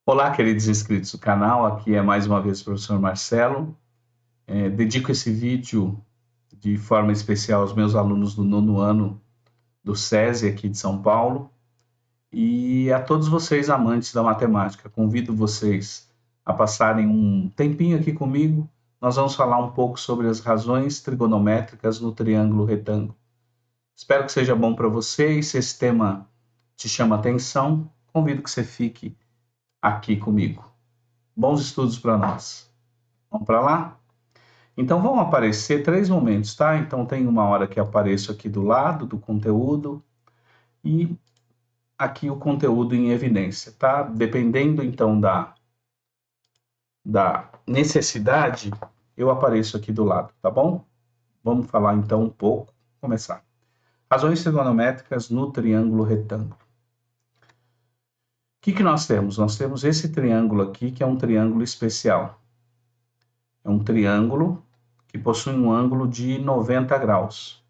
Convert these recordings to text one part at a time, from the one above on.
Olá, queridos inscritos do canal, aqui é mais uma vez o professor Marcelo. Dedico esse vídeo de forma especial aos meus alunos do 9º ano do SESI aqui de São Paulo e a todos vocês amantes da matemática. Convido vocês a passarem um tempinho aqui comigo. Nós vamos falar um pouco sobre as razões trigonométricas no triângulo retângulo. Espero que seja bom para vocês. Se esse tema te chama atenção, convido que você fique aqui comigo. Bons estudos para nós. Vamos para lá? Então vão aparecer 3 momentos, tá? Então tem uma hora que apareço aqui do lado do conteúdo e aqui o conteúdo em evidência, tá? Dependendo então da necessidade, eu apareço aqui do lado, tá bom? Vamos falar então um pouco, começar. Razões trigonométricas no triângulo retângulo. O que nós temos? Nós temos esse triângulo aqui, que é um triângulo especial. É um triângulo que possui um ângulo de 90 graus.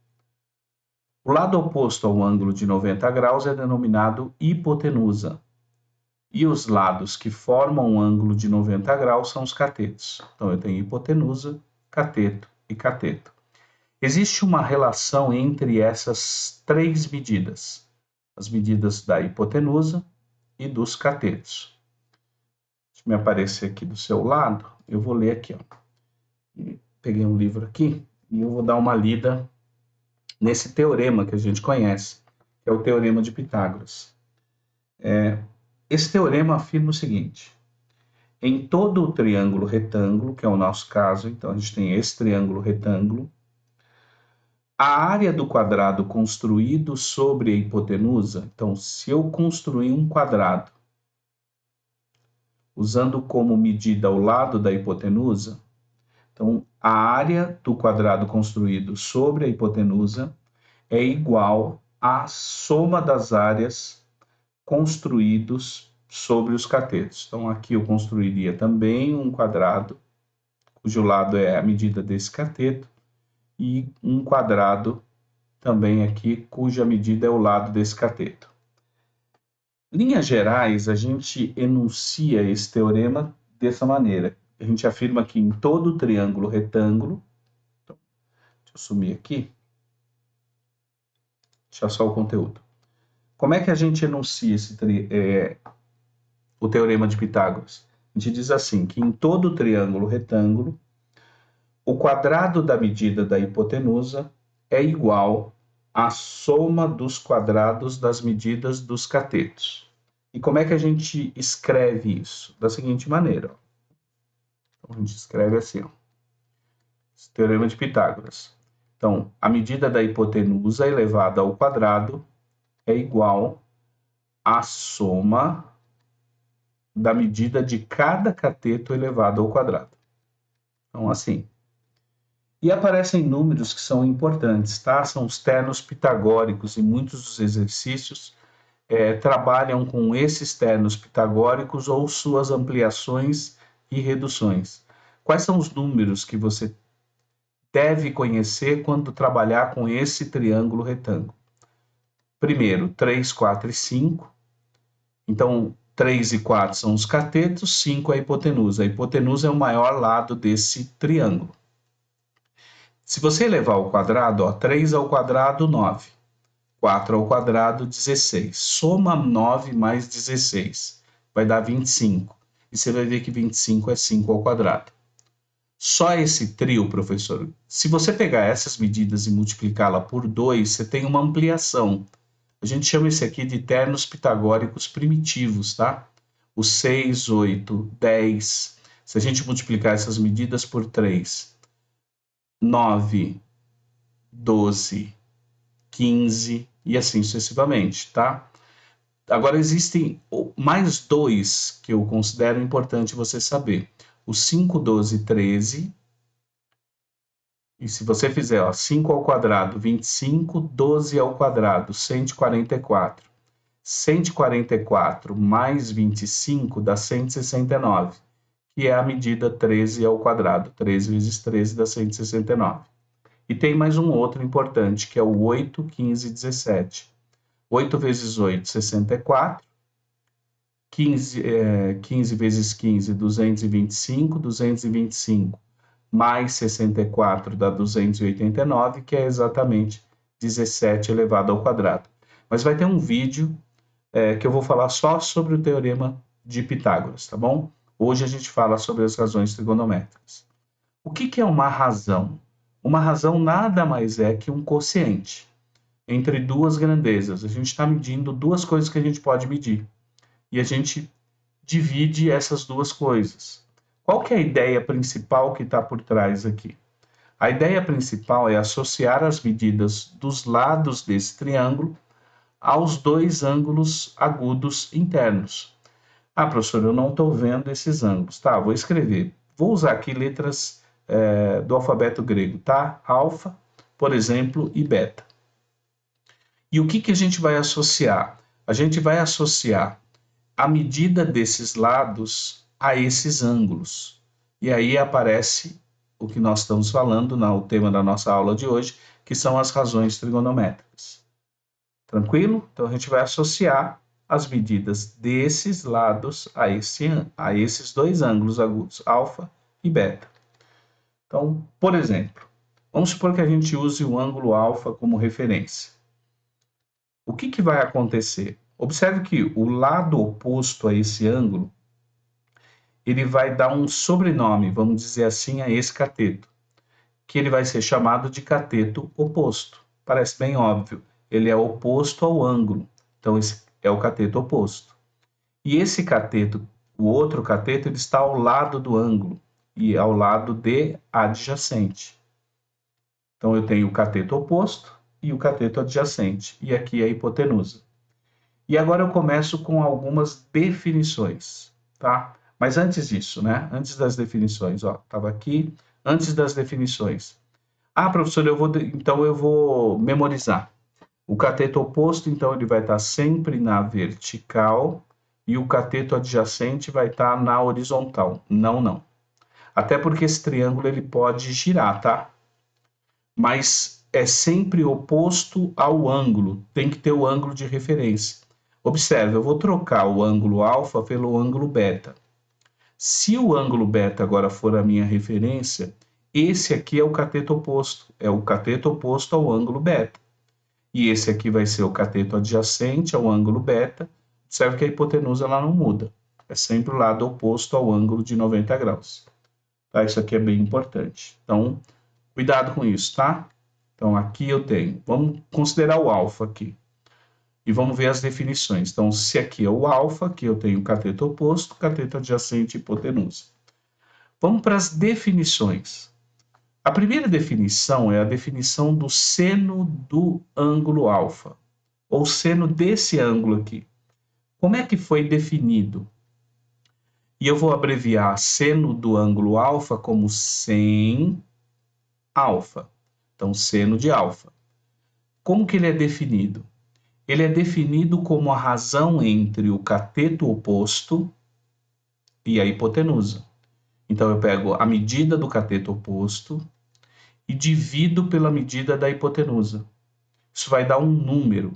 O lado oposto ao ângulo de 90 graus é denominado hipotenusa. E os lados que formam um ângulo de 90 graus são os catetos. Então, eu tenho hipotenusa, cateto e cateto. Existe uma relação entre essas 3 medidas. As medidas da hipotenusa e dos catetos. Deixa eu aparecer aqui do seu lado. Eu vou ler aqui, ó. Peguei um livro aqui e eu vou dar uma lida nesse teorema que a gente conhece, que é o Teorema de Pitágoras. Esse teorema afirma o seguinte: em todo o triângulo retângulo, que é o nosso caso, então a gente tem esse triângulo retângulo, a área do quadrado construído sobre a hipotenusa, então se eu construir um quadrado usando como medida o lado da hipotenusa, então a área do quadrado construído sobre a hipotenusa é igual à soma das áreas construídos sobre os catetos. Então, aqui eu construiria também um quadrado, cujo lado é a medida desse cateto, e um quadrado também aqui, cuja medida é o lado desse cateto. Em linhas gerais, a gente enuncia esse teorema dessa maneira. A gente afirma que em todo o triângulo retângulo, então, deixa eu sumir aqui, deixa só o conteúdo. Como é que a gente enuncia o teorema de Pitágoras? A gente diz assim, que em todo o triângulo retângulo, o quadrado da medida da hipotenusa é igual à soma dos quadrados das medidas dos catetos. E como é que a gente escreve isso? Da seguinte maneira. Então, a gente escreve assim, ó, esse teorema de Pitágoras. Então, a medida da hipotenusa elevada ao quadrado é igual à soma da medida de cada cateto elevado ao quadrado. Então, assim. E aparecem números que são importantes, tá? São os ternos pitagóricos, e muitos dos exercícios trabalham com esses ternos pitagóricos ou suas ampliações e reduções. Quais são os números que você deve conhecer quando trabalhar com esse triângulo retângulo? Primeiro, 3, 4 e 5. Então, 3 e 4 são os catetos, 5 é a hipotenusa. A hipotenusa é o maior lado desse triângulo. Se você elevar ao quadrado, ó, 3 ao quadrado, 9. 4 ao quadrado, 16. Soma 9 mais 16. Vai dar 25. E você vai ver que 25 é 5 ao quadrado. Só esse trio, professor, se você pegar essas medidas e multiplicá-la por 2, você tem uma ampliação. A gente chama isso aqui de ternos pitagóricos primitivos, tá? O 6, 8, 10. Se a gente multiplicar essas medidas por 3, 9, 12, 15 e assim sucessivamente, tá? Agora existem mais 2 que eu considero importante você saber. O 5, 12, 13. E se você fizer, ó, 5 ao quadrado, 25, 12 ao quadrado, 144. 144 mais 25 dá 169, que é a medida 13 ao quadrado. 13 vezes 13 dá 169. E tem mais um outro importante, que é o 8, 15 e 17. 8 vezes 8, 64. 15 vezes 15, 225, 225 mais 64 dá 289, que é exatamente 17 elevado ao quadrado. Mas vai ter um vídeo que eu vou falar só sobre o teorema de Pitágoras, tá bom? Hoje a gente fala sobre as razões trigonométricas. O que é uma razão? Uma razão nada mais é que um quociente entre duas grandezas. A gente está medindo duas coisas que a gente pode medir. E a gente divide essas duas coisas. Qual que é a ideia principal que está por trás aqui? A ideia principal é associar as medidas dos lados desse triângulo aos dois ângulos agudos internos. Ah, professor, eu não estou vendo esses ângulos. Tá, vou escrever. Vou usar aqui letras do alfabeto grego, tá? Alfa, por exemplo, e beta. E o que a gente vai associar? A gente vai associar a medida desses lados a esses ângulos. E aí aparece o que nós estamos falando, o tema da nossa aula de hoje, que são as razões trigonométricas. Tranquilo? Então a gente vai associar as medidas desses lados a esses dois ângulos agudos, alfa e beta. Então, por exemplo, vamos supor que a gente use o ângulo alfa como referência. O que vai acontecer? Observe que o lado oposto a esse ângulo, ele vai dar um sobrenome, vamos dizer assim, a esse cateto, que ele vai ser chamado de cateto oposto. Parece bem óbvio, ele é oposto ao ângulo, então esse é o cateto oposto. E esse cateto, o outro cateto, ele está ao lado do ângulo e ao lado de adjacente. Então eu tenho o cateto oposto e o cateto adjacente, e aqui a hipotenusa. E agora eu começo com algumas definições, tá? Mas antes disso, né? Antes das definições, ó, estava aqui, antes das definições. Ah, professor, então eu vou memorizar. O cateto oposto, então, ele vai estar sempre na vertical e o cateto adjacente vai estar na horizontal. Não, não. Até porque esse triângulo ele pode girar, tá? Mas é sempre oposto ao ângulo, tem que ter o ângulo de referência. Observe, eu vou trocar o ângulo alfa pelo ângulo beta. Se o ângulo beta agora for a minha referência, esse aqui é o cateto oposto, é o cateto oposto ao ângulo beta. E esse aqui vai ser o cateto adjacente ao ângulo beta. Observe que a hipotenusa ela não muda, é sempre o lado oposto ao ângulo de 90 graus. Tá? Isso aqui é bem importante. Então, cuidado com isso, tá? Então, aqui eu tenho, vamos considerar o alfa aqui. E vamos ver as definições. Então, se aqui é o alfa, aqui eu tenho o cateto oposto, cateto adjacente e hipotenusa. Vamos para as definições. A primeira definição é a definição do seno do ângulo alfa, ou seno desse ângulo aqui. Como é que foi definido? E eu vou abreviar seno do ângulo alfa como sen alfa. Então, seno de alfa. Como que ele é definido? Ele é definido como a razão entre o cateto oposto e a hipotenusa. Então, eu pego a medida do cateto oposto e divido pela medida da hipotenusa. Isso vai dar um número.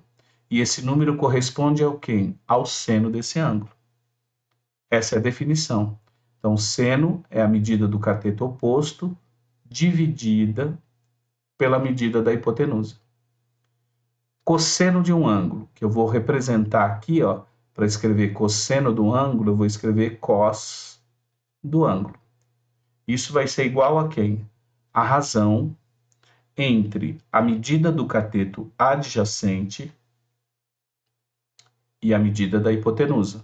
E esse número corresponde ao quê? Ao seno desse ângulo. Essa é a definição. Então, seno é a medida do cateto oposto dividida pela medida da hipotenusa. Cosseno de um ângulo, que eu vou representar aqui, ó, para escrever cosseno do ângulo, eu vou escrever cos do ângulo. Isso vai ser igual a quem? A razão entre a medida do cateto adjacente e a medida da hipotenusa.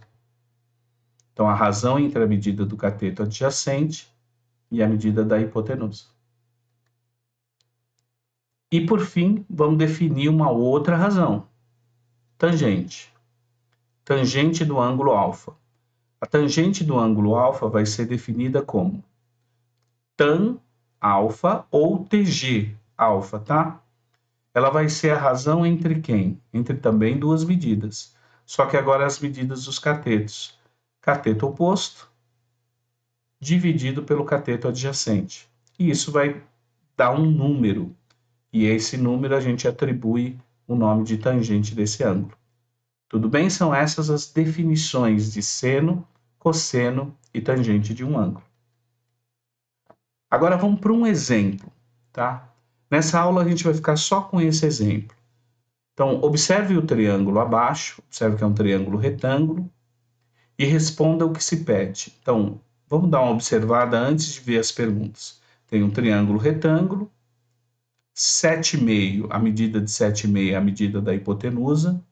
Então, a razão entre a medida do cateto adjacente e a medida da hipotenusa. E, por fim, vamos definir uma outra razão. Tangente. Tangente do ângulo alfa. A tangente do ângulo alfa vai ser definida como tan alfa ou TG alfa, tá? Ela vai ser a razão entre quem? Entre também duas medidas. Só que agora as medidas dos catetos. Cateto oposto dividido pelo cateto adjacente. E isso vai dar um número. E a esse número a gente atribui o nome de tangente desse ângulo. Tudo bem? São essas as definições de seno, cosseno e tangente de um ângulo. Agora vamos para um exemplo, tá? Nessa aula a gente vai ficar só com esse exemplo. Então, observe o triângulo abaixo, observe que é um triângulo retângulo, e responda o que se pede. Então, vamos dar uma observada antes de ver as perguntas. Tem um triângulo retângulo, 7,5, a medida de 7,5 é a medida da hipotenusa,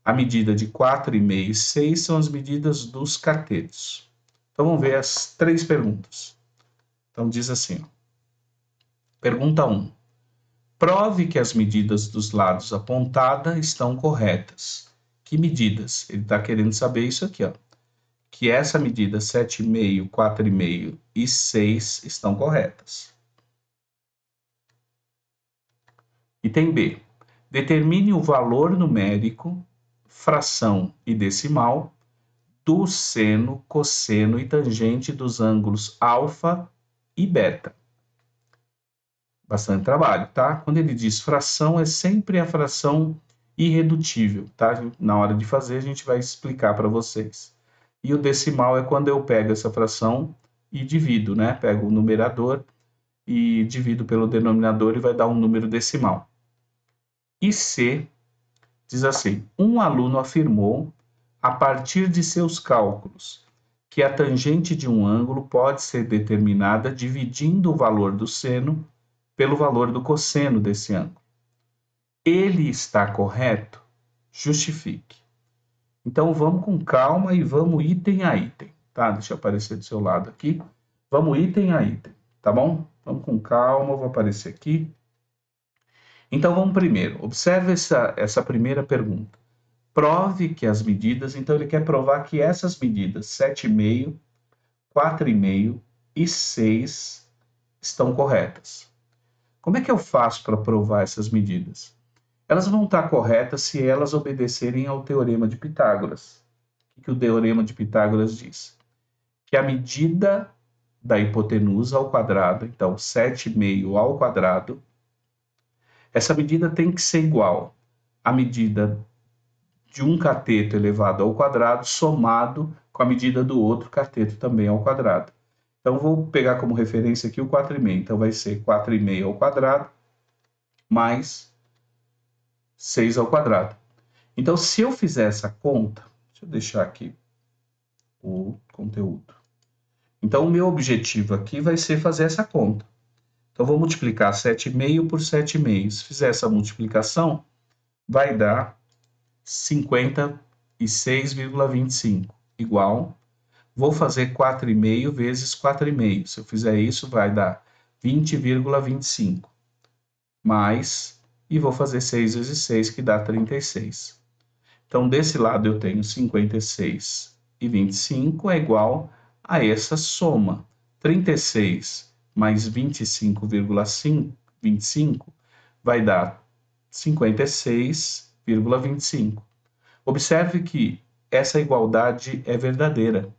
a medida de 4,5 e 6 são as medidas dos catetos. Então, vamos ver as 3 perguntas. Então, diz assim, ó. Pergunta 1. Prove que as medidas dos lados apontada estão corretas. Que medidas? Ele está querendo saber isso aqui, ó. Que essa medida 7,5, 4,5 e 6 estão corretas. Item B. Determine o valor numérico, fração e decimal do seno, cosseno e tangente dos ângulos alfa e beta. Bastante trabalho, tá? Quando ele diz fração, é sempre a fração irredutível, tá? Na hora de fazer, a gente vai explicar para vocês. E o decimal é quando eu pego essa fração e divido, né? Pego o numerador e divido pelo denominador e vai dar um número decimal. E C diz assim: um aluno afirmou, a partir de seus cálculos, que a tangente de um ângulo pode ser determinada dividindo o valor do seno pelo valor do cosseno desse ângulo. Ele está correto? Justifique. Então, vamos com calma e vamos item a item, tá? Deixa eu aparecer do seu lado aqui. Vamos item a item, tá bom? Vamos com calma, vou aparecer aqui. Então, vamos primeiro. Observe essa primeira pergunta. Prove que as medidas... Então, ele quer provar que essas medidas, 7,5, 4,5 e 6, estão corretas. Como é que eu faço para provar essas medidas? Elas vão estar corretas se elas obedecerem ao Teorema de Pitágoras. O que o Teorema de Pitágoras diz? Que a medida da hipotenusa ao quadrado, então 7,5 ao quadrado, essa medida tem que ser igual à medida de um cateto elevado ao quadrado somado com a medida do outro cateto também ao quadrado. Então, vou pegar como referência aqui o 4,5. Então, vai ser 4,5 ao quadrado mais 6 ao quadrado. Então, se eu fizer essa conta, deixa eu deixar aqui o conteúdo. Então, o meu objetivo aqui vai ser fazer essa conta. Então, vou multiplicar 7,5 por 7,5. Se fizer essa multiplicação, vai dar 56,25, igual... Vou fazer 4,5 vezes 4,5. Se eu fizer isso, vai dar 20,25. Mais, e vou fazer 6 vezes 6, que dá 36. Então, desse lado eu tenho 56,25 é igual a essa soma. 36 mais 25,25 vai dar 56,25. Observe que essa igualdade é verdadeira.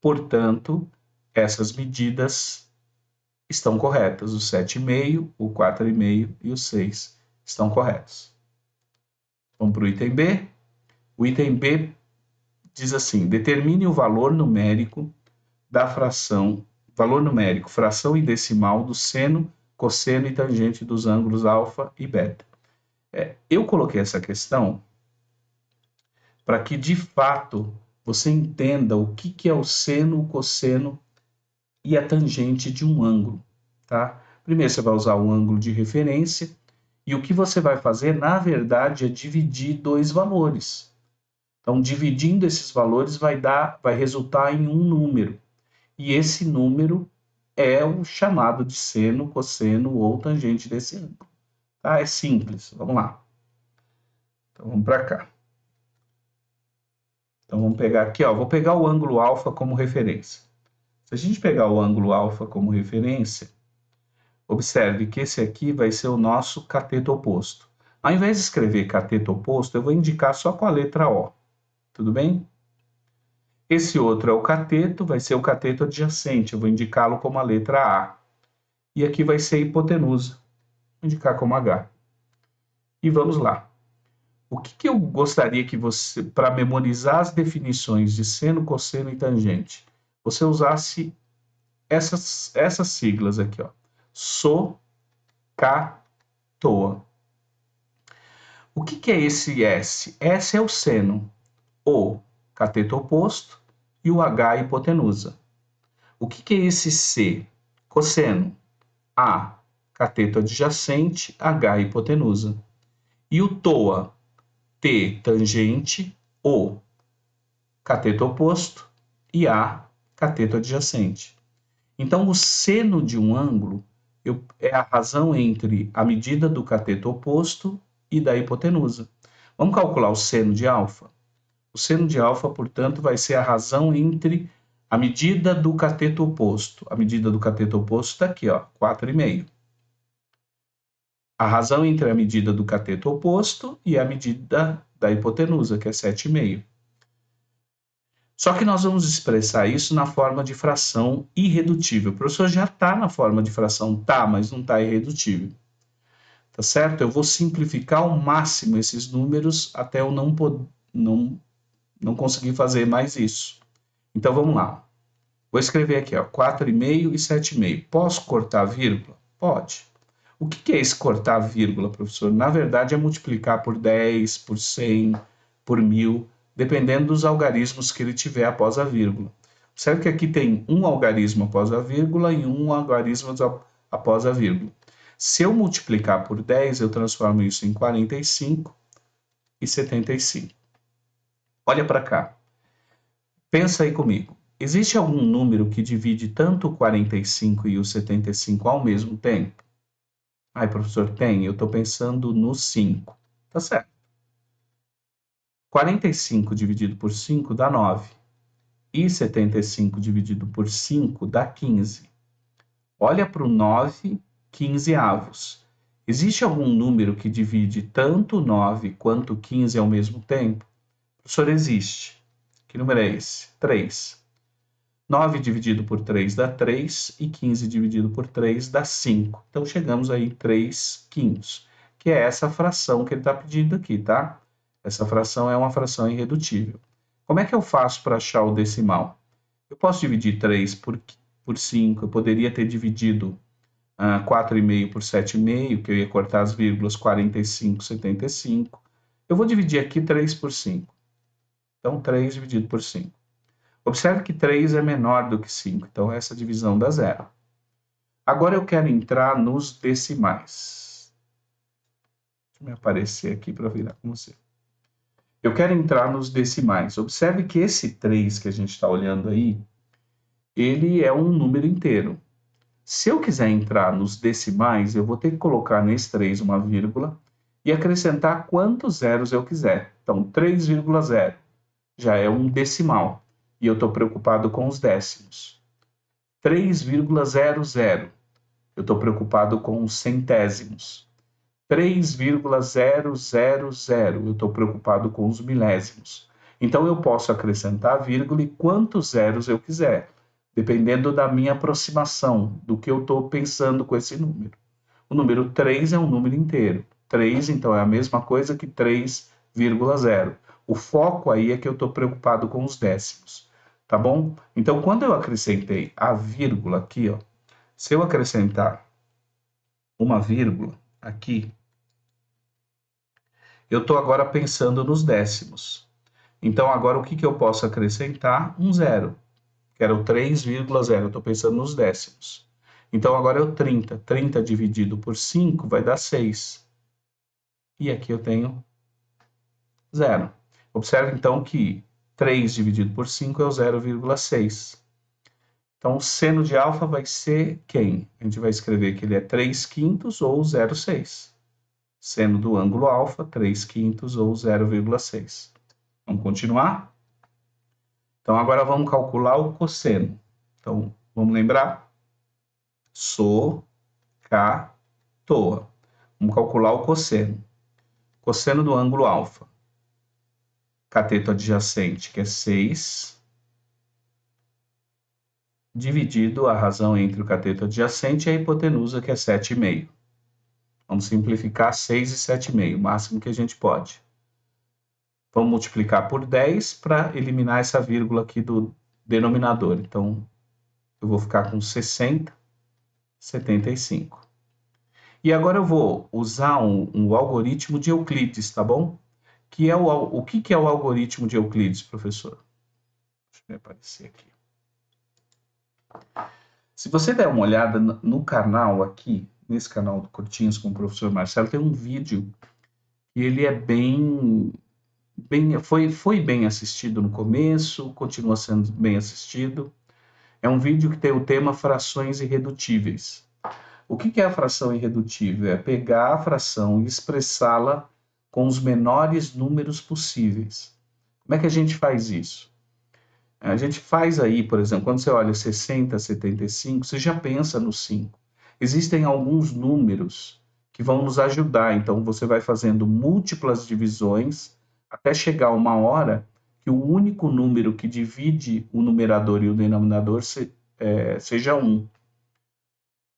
Portanto, essas medidas estão corretas. O 7,5, o 4,5 e o 6 estão corretos. Vamos para o item B. O item B diz assim: determine o valor numérico da fração, fração e decimal do seno, cosseno e tangente dos ângulos alfa e beta. Eu coloquei essa questão para que, de fato, você entenda o que é o seno, o cosseno e a tangente de um ângulo, tá? Primeiro você vai usar o ângulo de referência e o que você vai fazer, na verdade, é dividir dois valores. Então, dividindo esses valores vai resultar em um número. E esse número é o chamado de seno, cosseno ou tangente desse ângulo. Tá? É simples. Vamos lá. Então, vamos para cá. Então, vamos pegar aqui, ó. Vou pegar o ângulo alfa como referência. Se a gente pegar o ângulo alfa como referência, observe que esse aqui vai ser o nosso cateto oposto. Ao invés de escrever cateto oposto, eu vou indicar só com a letra O. Tudo bem? Esse outro é o cateto, vai ser o cateto adjacente. Eu vou indicá-lo como a letra A. E aqui vai ser a hipotenusa. Vou indicar como H. E vamos lá. O que eu gostaria que você, para memorizar as definições de seno, cosseno e tangente, você usasse essas siglas aqui, ó. So, ca, toa. O que é esse S? S é o seno, O, cateto oposto, e o H, hipotenusa. O que é esse C? Cosseno, A, cateto adjacente, H, hipotenusa. E o TOA, T, tangente, O, cateto oposto, e A, cateto adjacente. Então, o seno de um ângulo é a razão entre a medida do cateto oposto e da hipotenusa. Vamos calcular o seno de alfa? O seno de alfa, portanto, vai ser a razão entre a medida do cateto oposto. A medida do cateto oposto está aqui, ó, 4,5. A razão entre a medida do cateto oposto e a medida da hipotenusa, que é 7,5. Só que nós vamos expressar isso na forma de fração irredutível. O professor já está na forma de fração, tá, mas não está irredutível. Tá certo? Eu vou simplificar ao máximo esses números até eu não conseguir fazer mais isso. Então vamos lá. Vou escrever aqui, ó, 4,5 e 7,5. Posso cortar a vírgula? Pode. O que é esse cortar a vírgula, professor? Na verdade é multiplicar por 10, por 100, por 1000, dependendo dos algarismos que ele tiver após a vírgula. Observe que aqui tem um algarismo após a vírgula e um algarismo após a vírgula. Se eu multiplicar por 10, eu transformo isso em 45 e 75. Olha para cá. Pensa aí comigo. Existe algum número que divide tanto o 45 e o 75 ao mesmo tempo? Ai, professor, tem. Eu estou pensando no 5. Tá certo. 45 dividido por 5 dá 9. E 75 dividido por 5 dá 15. Olha para o 9 quinzeavos. Existe algum número que divide tanto 9 quanto 15 ao mesmo tempo? Professor, existe. Que número é esse? 3. 9 dividido por 3 dá 3 e 15 dividido por 3 dá 5. Então, chegamos aí em 3 quintos, que é essa fração que ele está pedindo aqui, tá? Essa fração é uma fração irredutível. Como é que eu faço para achar o decimal? Eu posso dividir 3 por 5, eu poderia ter dividido 4,5 por 7,5, que eu ia cortar as vírgulas 45, 75. Eu vou dividir aqui 3 por 5. Então, 3 dividido por 5. Observe que 3 é menor do que 5, então essa divisão dá zero. Agora eu quero entrar nos decimais. Deixa eu aparecer aqui para virar com você. Eu quero entrar nos decimais. Observe que esse 3 que a gente está olhando aí, ele é um número inteiro. Se eu quiser entrar nos decimais, eu vou ter que colocar nesse 3 uma vírgula e acrescentar quantos zeros eu quiser. Então, 3,0 já é um decimal. E eu estou preocupado com os décimos. 3,00, eu estou preocupado com os centésimos. 3,000, eu estou preocupado com os milésimos. Então, eu posso acrescentar a vírgula e quantos zeros eu quiser, dependendo da minha aproximação, do que eu estou pensando com esse número. O número 3 é um número inteiro. 3, então, é a mesma coisa que 3,0. O foco aí é que eu estou preocupado com os décimos. Tá bom? Então, quando eu acrescentei a vírgula aqui, ó, se eu acrescentar uma vírgula aqui, eu estou agora pensando nos décimos. Então, agora o que eu posso acrescentar? Um zero, que era o 3,0. Eu estou pensando nos décimos. Então, agora é o 30. 30 dividido por 5 vai dar 6. E aqui eu tenho zero. Observe, então, que 3 dividido por 5 é o 0,6. Então, o seno de alfa vai ser quem? A gente vai escrever que ele é 3 quintos ou 0,6. Seno do ângulo alfa, 3 quintos ou 0,6. Vamos continuar? Então, agora vamos calcular o cosseno. Então, vamos lembrar? So, ca, toa. Vamos calcular o cosseno. Cosseno do ângulo alfa. Cateto adjacente, que é 6, dividido a razão entre o cateto adjacente e a hipotenusa, que é 7,5. Vamos simplificar 6 e 7,5, o máximo que a gente pode. Vamos multiplicar por 10 para eliminar essa vírgula aqui do denominador. Então, eu vou ficar com 60, 75. E agora eu vou usar um algoritmo de Euclides, tá bom? O que é o algoritmo de Euclides, professor? Deixa eu aparecer aqui. Se você der uma olhada no canal aqui, nesse canal do Curtinhos com o professor Marcelo, tem um vídeo que ele é foi bem assistido no começo, continua sendo bem assistido. É um vídeo que tem o tema frações irredutíveis. O que é a fração irredutível? É pegar a fração e expressá-la com os menores números possíveis. Como é que a gente faz isso? A gente faz aí, por exemplo, quando você olha 60, 75, você já pensa no 5. Existem alguns números que vão nos ajudar, então você vai fazendo múltiplas divisões até chegar uma hora que o único número que divide o numerador e o denominador seja 1.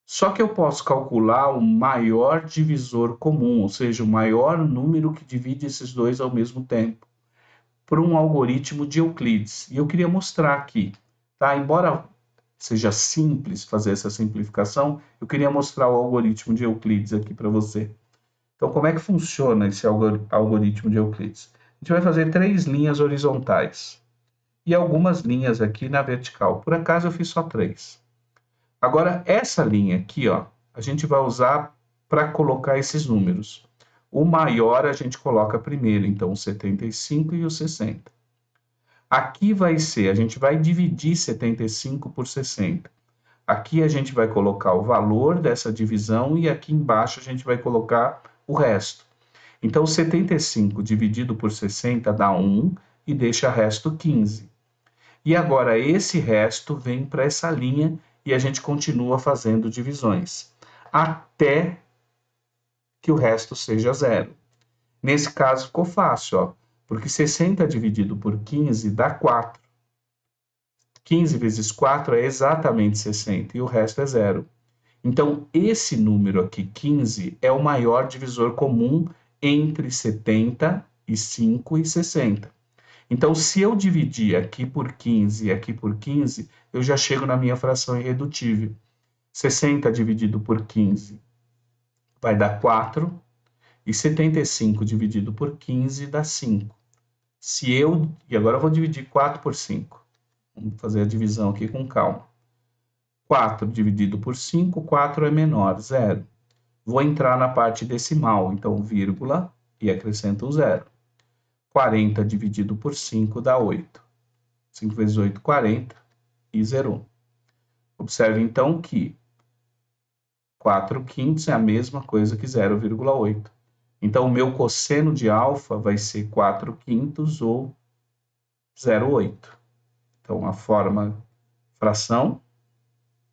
Só que eu posso calcular o maior divisor comum, ou seja, o maior número que divide esses dois ao mesmo tempo, por um algoritmo de Euclides. E eu queria mostrar aqui, tá? Embora seja simples fazer essa simplificação, eu queria mostrar o algoritmo de Euclides aqui para você. Então, como é que funciona esse algoritmo de Euclides? A gente vai fazer 3 linhas horizontais e algumas linhas aqui na vertical. Por acaso eu fiz só 3. Agora, essa linha aqui, ó, a gente vai usar para colocar esses números. O maior a gente coloca primeiro, então o 75 e o 60. Aqui vai ser, a gente vai dividir 75 por 60. Aqui a gente vai colocar o valor dessa divisão e aqui embaixo a gente vai colocar o resto. Então, 75 dividido por 60 dá 1 e deixa resto 15. E agora esse resto vem para essa linha e a gente continua fazendo divisões, até que o resto seja 0. Nesse caso ficou fácil, ó, porque 60 dividido por 15 dá 4. 15 vezes 4 é exatamente 60 e o resto é 0. Então, esse número aqui, 15, é o maior divisor comum entre 75 e 60. Então, se eu dividir aqui por 15 e aqui por 15, eu já chego na minha fração irredutível. 60 dividido por 15 vai dar 4, e 75 dividido por 15 dá 5. E agora eu vou dividir 4 por 5. Vamos fazer a divisão aqui com calma. 4 dividido por 5, 4 é menor, 0. Vou entrar na parte decimal, então vírgula e acrescento um 0. 40 dividido por 5 dá 8. 5 vezes 8, 40 e zerou. Observe então que 4 quintos é a mesma coisa que 0,8. Então, o meu cosseno de alfa vai ser 4 quintos ou 0,8. Então, a fração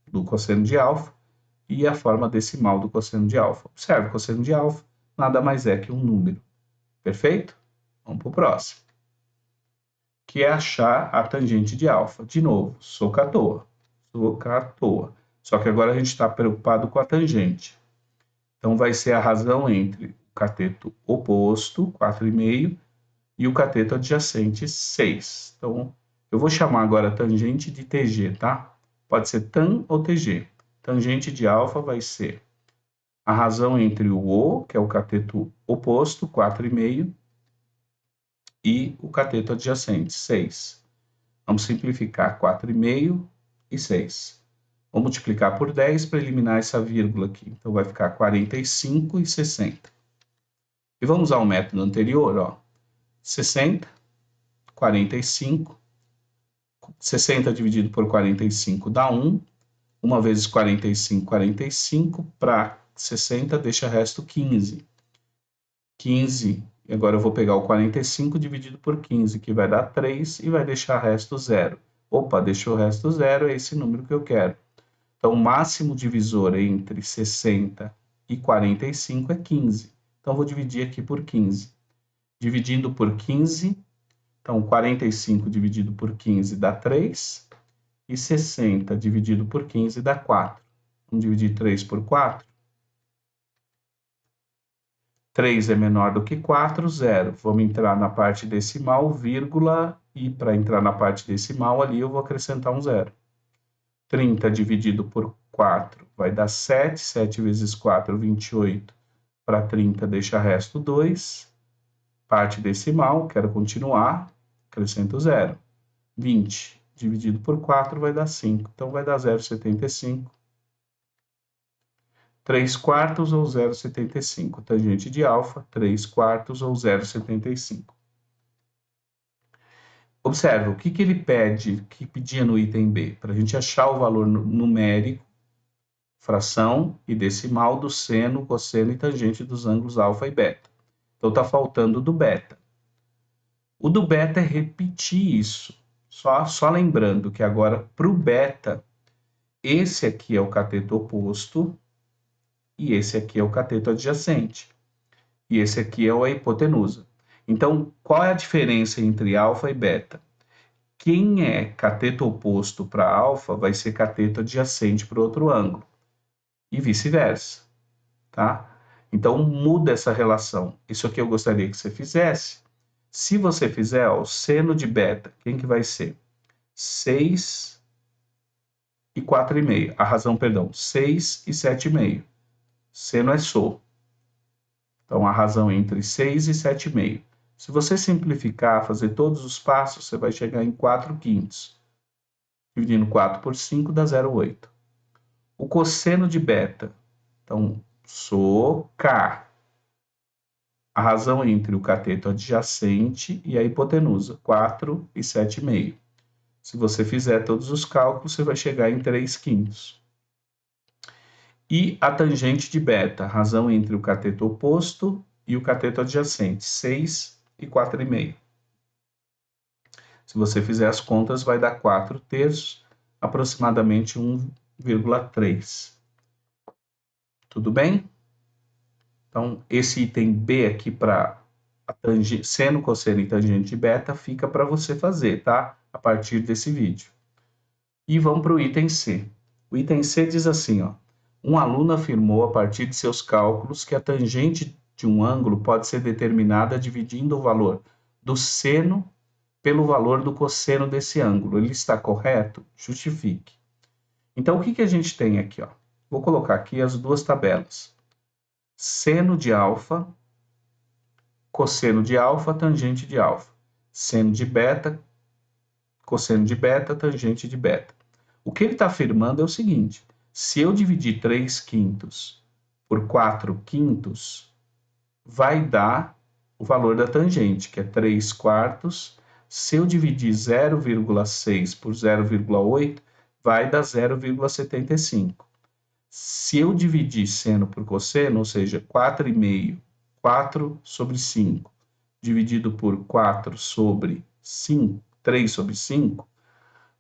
do cosseno de alfa e a forma decimal do cosseno de alfa. Observe, o cosseno de alfa nada mais é que um número. Perfeito? Vamos para o próximo. Que é achar a tangente de alfa. De novo, soca à toa. Soca à toa. Só que agora a gente está preocupado com a tangente. Então, vai ser a razão entre o cateto oposto, 4,5, e o cateto adjacente, 6. Então, eu vou chamar agora a tangente de TG, tá? Pode ser tan ou TG. Tangente de alfa vai ser a razão entre o O, que é o cateto oposto, 4,5, e o cateto adjacente, 6. Vamos simplificar 4,5 e 6. Vou multiplicar por 10 para eliminar essa vírgula aqui. Então, vai ficar 45 e 60. E vamos ao método anterior, ó. 60, 45, 60 dividido por 45 dá 1. 1 vezes 45, 45, para 60 deixa resto 15. 15, e agora eu vou pegar o 45 dividido por 15, que vai dar 3, e vai deixar resto 0. Opa, deixou o resto 0, é esse número que eu quero. Então, o máximo divisor entre 60 e 45 é 15. Então, vou dividir aqui por 15. Dividindo por 15, então 45 dividido por 15 dá 3, e 60 dividido por 15 dá 4. Vamos dividir 3 por 4. 3 é menor do que 4, 0. Vamos entrar na parte decimal, vírgula, e para entrar na parte decimal ali eu vou acrescentar um 0. 30 dividido por 4 vai dar 7. 7 vezes 4, 28. Para 30 deixa resto 2. Parte decimal, quero continuar, acrescento 0. 20 dividido por 4 vai dar 5. Então vai dar 0,75. 3 quartos ou 0,75. Tangente de alfa, 3 quartos ou 0,75. Observa, o que ele pede, que pedia no item B? Para a gente achar o valor numérico, fração e decimal do seno, cosseno e tangente dos ângulos alfa e beta. Então está faltando do beta. O do beta é repetir isso. Só lembrando que agora para o beta, esse aqui é o cateto oposto, e esse aqui é o cateto adjacente. E esse aqui é a hipotenusa. Então, qual é a diferença entre alfa e beta? Quem é cateto oposto para alfa vai ser cateto adjacente para o outro ângulo. E vice-versa. Tá? Então, muda essa relação. Isso aqui eu gostaria que você fizesse. Se você fizer, ó, o seno de beta, quem que vai ser? 6 e 4,5. A razão, perdão, 6 e 7,5. Seno é so. Então, a razão é entre 6 e 7,5. Se você simplificar, fazer todos os passos, você vai chegar em 4 quintos. Dividindo 4 por 5 dá 0,8. O cosseno de beta, então, so K. A razão é entre o cateto adjacente e a hipotenusa, 4 e 7,5. Se você fizer todos os cálculos, você vai chegar em 3 quintos. E a tangente de beta, razão entre o cateto oposto e o cateto adjacente, 6 e 4,5. Se você fizer as contas, vai dar 4 terços, aproximadamente 1,3. Tudo bem? Então, esse item B aqui para seno, cosseno e tangente de beta fica para você fazer, tá? A partir desse vídeo. E vamos para o item C. O item C diz assim, ó. Um aluno afirmou, a partir de seus cálculos, que a tangente de um ângulo pode ser determinada dividindo o valor do seno pelo valor do cosseno desse ângulo. Ele está correto? Justifique. Então, o que a gente tem aqui? Ó? Vou colocar aqui as duas tabelas. Seno de alfa, cosseno de alfa, tangente de alfa. Seno de beta, cosseno de beta, tangente de beta. O que ele está afirmando é o seguinte. Se eu dividir 3 quintos por 4 quintos, vai dar o valor da tangente, que é 3 quartos. Se eu dividir 0,6 por 0,8, vai dar 0,75. Se eu dividir seno por cosseno, ou seja, 4,5, 4 sobre 5, dividido por 4 sobre 5, 3 sobre 5,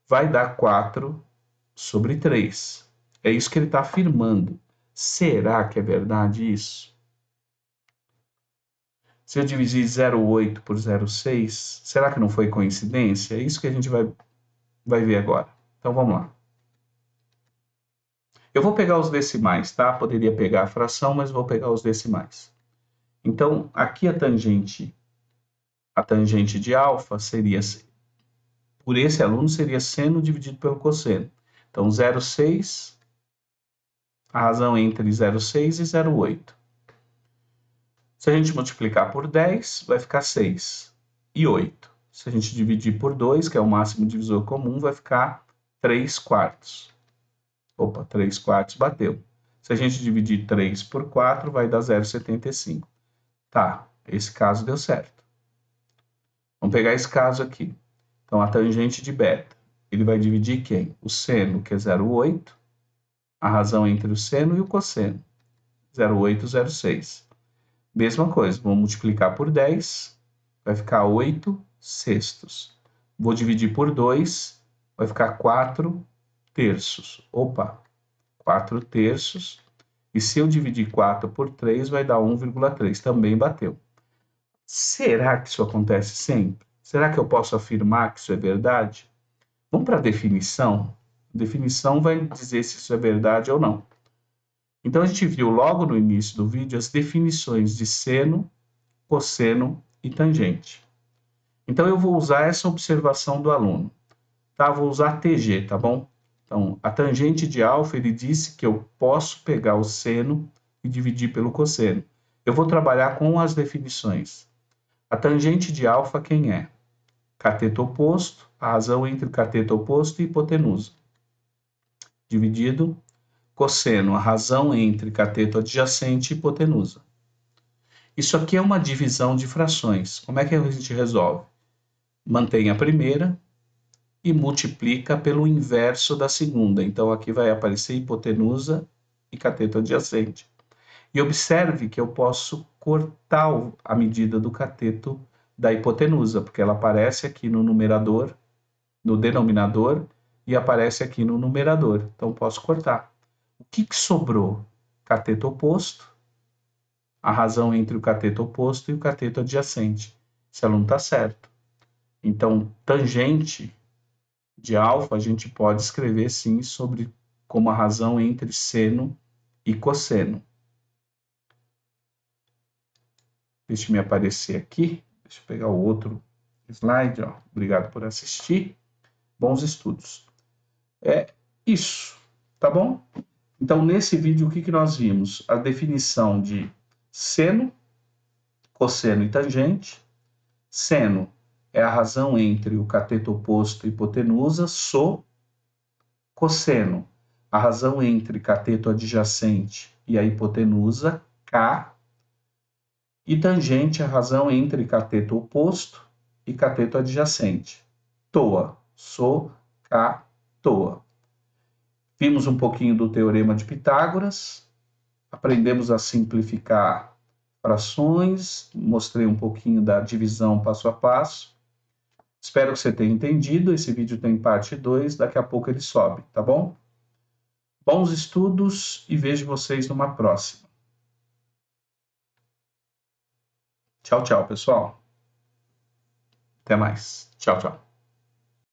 vai dar 4 sobre 3. É isso que ele está afirmando. Será que é verdade isso? Se eu dividir 0,8 por 0,6, será que não foi coincidência? É isso que a gente vai ver agora. Então, vamos lá. Eu vou pegar os decimais, tá? Poderia pegar a fração, mas vou pegar os decimais. Então, aqui a tangente de alfa seria, por esse aluno, seria seno dividido pelo cosseno. Então, 0,6, a razão é entre 0,6 e 0,8. Se a gente multiplicar por 10, vai ficar 6 e 8. Se a gente dividir por 2, que é o máximo divisor comum, vai ficar 3 quartos. Opa, 3 quartos bateu. Se a gente dividir 3 por 4, vai dar 0,75. Tá, esse caso deu certo. Vamos pegar esse caso aqui. Então, a tangente de beta, ele vai dividir quem? O seno, que é 0,8. A razão entre o seno e o cosseno. 0,8, 0,6. Mesma coisa, vou multiplicar por 10, vai ficar 8 sextos. Vou dividir por 2, vai ficar 4 terços. Opa, 4 terços. E se eu dividir 4 por 3, vai dar 1,3. Também bateu. Será que isso acontece sempre? Será que eu posso afirmar que isso é verdade? Vamos para a definição? A definição vai dizer se isso é verdade ou não. Então, a gente viu logo no início do vídeo as definições de seno, cosseno e tangente. Então, eu vou usar essa observação do aluno. Tá? Vou usar TG, tá bom? Então, a tangente de alfa, ele disse que eu posso pegar o seno e dividir pelo cosseno. Eu vou trabalhar com as definições. A tangente de alfa quem é? Cateto oposto, a razão entre cateto oposto e hipotenusa. Dividido, cosseno, a razão entre cateto adjacente e hipotenusa. Isso aqui é uma divisão de frações. Como é que a gente resolve? Mantém a primeira e multiplica pelo inverso da segunda. Então, aqui vai aparecer hipotenusa e cateto adjacente. E observe que eu posso cortar a medida do cateto da hipotenusa, porque ela aparece aqui no numerador, no denominador, e aparece aqui no numerador. Então, posso cortar. O que sobrou? Cateto oposto, a razão entre o cateto oposto e o cateto adjacente. Esse aluno está certo. Então, tangente de alfa, a gente pode escrever, sim, sobre como a razão entre seno e cosseno. Deixa me aparecer aqui. Deixa eu pegar o outro slide. Ó. Obrigado por assistir. Bons estudos. É isso, tá bom? Então, nesse vídeo, o que nós vimos? A definição de seno, cosseno e tangente. Seno é a razão entre o cateto oposto e hipotenusa, SO. Cosseno, a razão entre cateto adjacente e a hipotenusa, K. E tangente, a razão entre cateto oposto e cateto adjacente, TOA, SO, K, TOA. Vimos um pouquinho do teorema de Pitágoras, aprendemos a simplificar frações, mostrei um pouquinho da divisão passo a passo. Espero que você tenha entendido. Esse vídeo tem parte 2, daqui a pouco ele sobe, tá bom? Bons estudos e vejo vocês numa próxima. Tchau, tchau, pessoal. Até mais. Tchau, tchau.